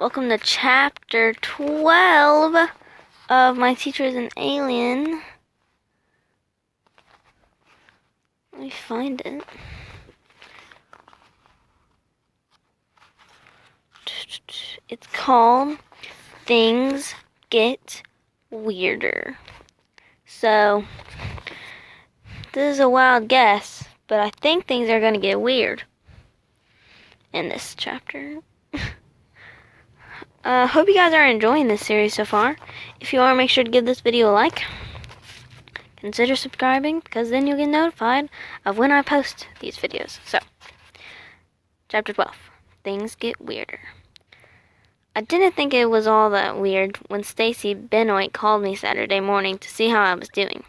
Welcome to chapter 12 of My Teacher is an Alien. Let me find it. It's called Things Get Weirder. So, this is a wild guess, but I think things are going to get weird in this chapter. Hope you guys are enjoying this series so far. If you are, make sure to give this video a like. Consider subscribing, because then you'll get notified of when I post these videos. So, chapter 12. Things Get Weirder. I didn't think it was all that weird when Stacy Benoit called me Saturday morning to see how I was doing.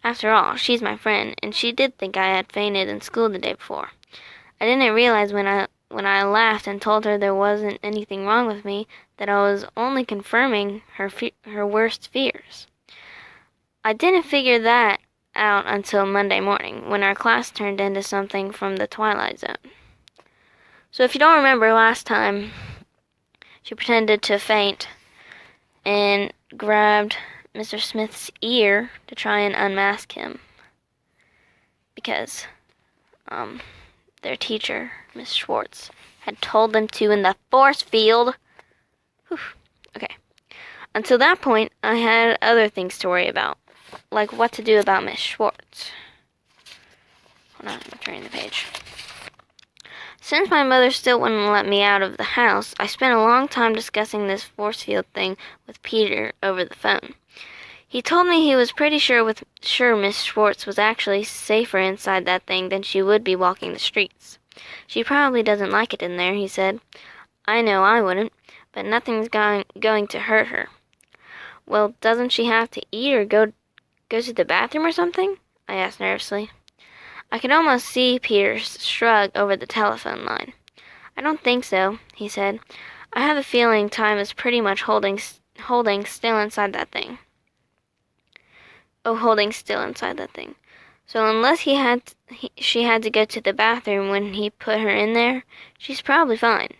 After all, she's my friend, and she did think I had fainted in school the day before. I didn't realize when I laughed and told her there wasn't anything wrong with me that I was only confirming her worst fears. I didn't figure that out until Monday morning, when our class turned into something from the Twilight Zone. So if you don't remember last time, she pretended to faint and grabbed Mr. Smith's ear to try and unmask him. Because, their teacher, Miss Schwartz, had told them to in the force field. Whew. Okay. Until that point, I had other things to worry about, like what to do about Miss Schwartz. Hold on, I'm turning the page. Since my mother still wouldn't let me out of the house, I spent a long time discussing this force field thing with Peter over the phone. He told me he was pretty sure Miss Schwartz was actually safer inside that thing than she would be walking the streets. She probably doesn't like it in there, he said. I know I wouldn't, but nothing's going to hurt her. Well, doesn't she have to eat or go to the bathroom or something? I asked nervously. I could almost see Peter shrug over the telephone line. I don't think so, he said. I have a feeling time is pretty much holding still inside that thing. Oh, holding still inside that thing. So unless she had to go to the bathroom when he put her in there, she's probably fine.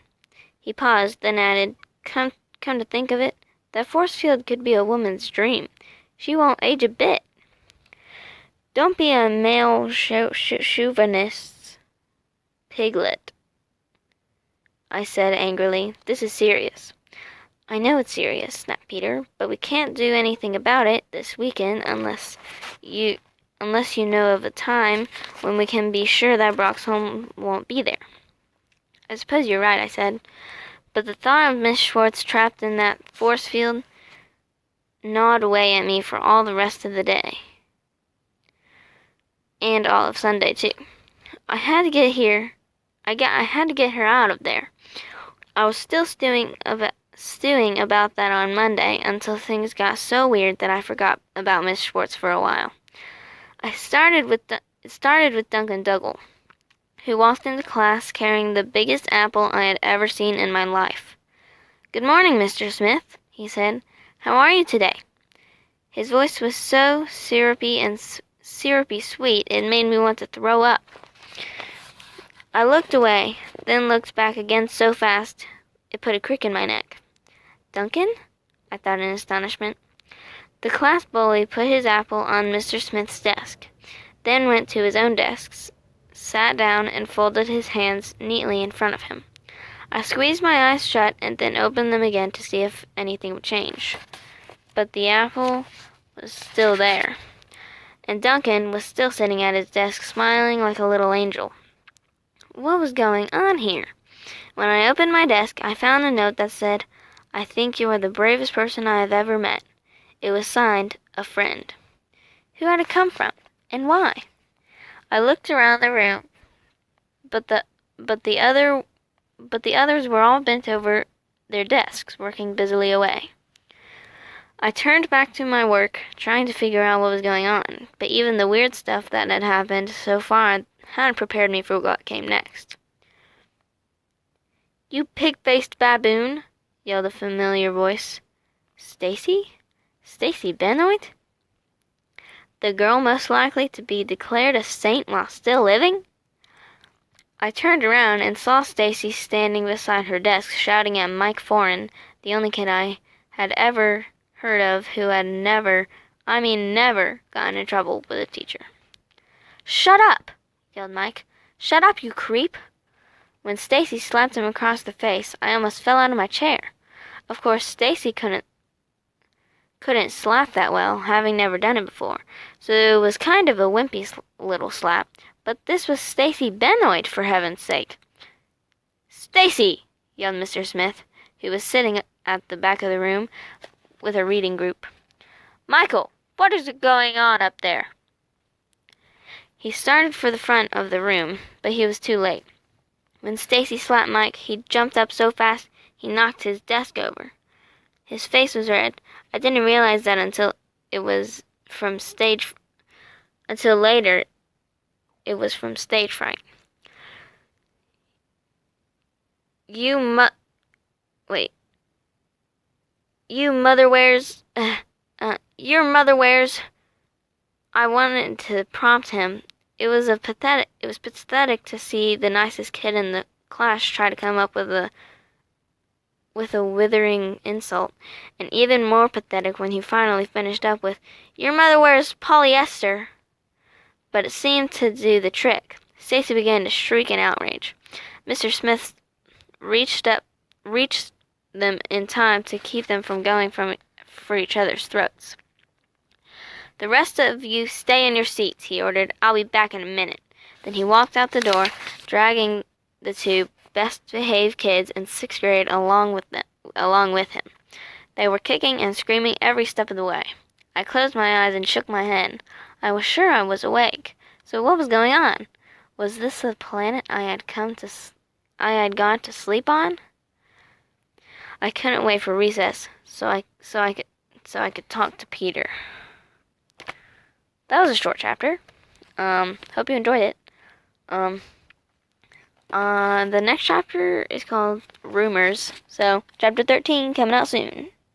He paused, then added, Come to think of it, that force field could be a woman's dream. She won't age a bit. Don't be a male chauvinist, Piglet, I said angrily. This is serious. I know it's serious, snapped Peter, but we can't do anything about it this weekend unless you know of a time when we can be sure that Brock's home won't be there. I suppose you're right, I said, but the thought of Miss Schwartz trapped in that force field gnawed away at me for all the rest of the day. And all of Sunday, too. I had to get her out of there. I was still stewing about that on Monday until things got so weird that I forgot about Miss Schwartz for a while. It started with Duncan Dougal, who walked into class carrying the biggest apple I had ever seen in my life. Good morning, Mr. Smith, he said. How are you today? His voice was so syrupy sweet it made me want to throw up. I looked away, then looked back again so fast it put a crick in my neck. Duncan? I thought in astonishment. The class bully put his apple on Mr. Smith's desk, then went to his own desk, sat down, and folded his hands neatly in front of him. I squeezed my eyes shut and then opened them again to see if anything would change. But the apple was still there, and Duncan was still sitting at his desk smiling like a little angel. What was going on here? When I opened my desk, I found a note that said, I think you are the bravest person I have ever met. It was signed, a friend. Who had it come from, and why? I looked around the room, but the others were all bent over their desks, working busily away. I turned back to my work, trying to figure out what was going on, but even the weird stuff that had happened so far hadn't prepared me for what came next. You pig-faced baboon, yelled a familiar voice. Stacy? Stacy Benoit? The girl most likely to be declared a saint while still living? I turned around and saw Stacy standing beside her desk shouting at Mike Foran, the only kid I had ever heard of who had never, I mean never, gotten in trouble with a teacher. "Shut up!" yelled Mike. "Shut up, you creep!" When Stacy slapped him across the face, I almost fell out of my chair. Of course, Stacy couldn't slap that well, having never done it before, so it was kind of a wimpy little slap. But this was Stacy Benoit, for heaven's sake. "Stacy!" yelled Mr. Smith, who was sitting at the back of the room with a reading group. "Michael, what is going on up there?" He started for the front of the room, but he was too late. When Stacy slapped Mike, he jumped up so fast he knocked his desk over. His face was red. I didn't realize that until later it was from stage fright. You mother wears, your mother wears. I wanted to prompt him. It was pathetic to see the nicest kid in the class try to come up with a withering insult, and even more pathetic when he finally finished up with, "Your mother wears polyester." But it seemed to do the trick. Stacy began to shriek in outrage. Mr. Smith reached them in time to keep them from going for each other's throats. "The rest of you stay in your seats," he ordered. "I'll be back in a minute." Then he walked out the door, dragging the two best-behaved kids in 6th grade along with him. They were kicking and screaming every step of the way. I closed my eyes and shook my head. I was sure I was awake. So what was going on? Was this the planet I had gone to sleep on? I couldn't wait for recess, so I could talk to Peter. That was a short chapter. Hope you enjoyed it. The next chapter is called Rumors. So, chapter 13 coming out soon.